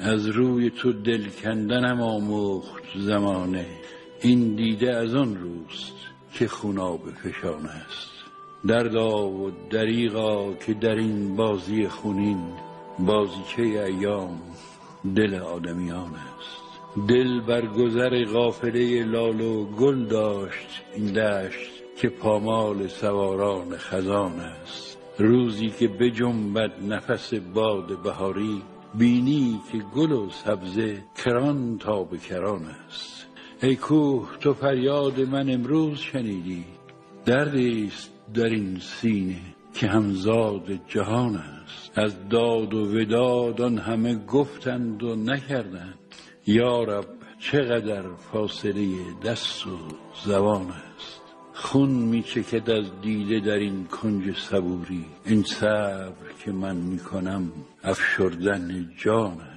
از روی تو دل کندنم آموخت زمانه. این دیده از آن روست که خوناب فشان است. دردا و دریغا که در این بازی خونین، بازیچه ایام دل آدمیان است. دل بر گذر قافله لال و گل داشت این دشت که پامال سواران خزان است. روزی که بجنبد نفس باد بهاری، بینی که گل و سبزه کران تا به کران است. ای کوه تو فریاد من امروز شنیدی، دردی است در این سینه که همزاد جهان است. از داد و وداد آن همه گفتند و نکردند، یا رب چقدر فاصله دست و زبان است. خون می چکد از دیده در این کنج صبوری، این صبر که من می کنم افشردن جان است.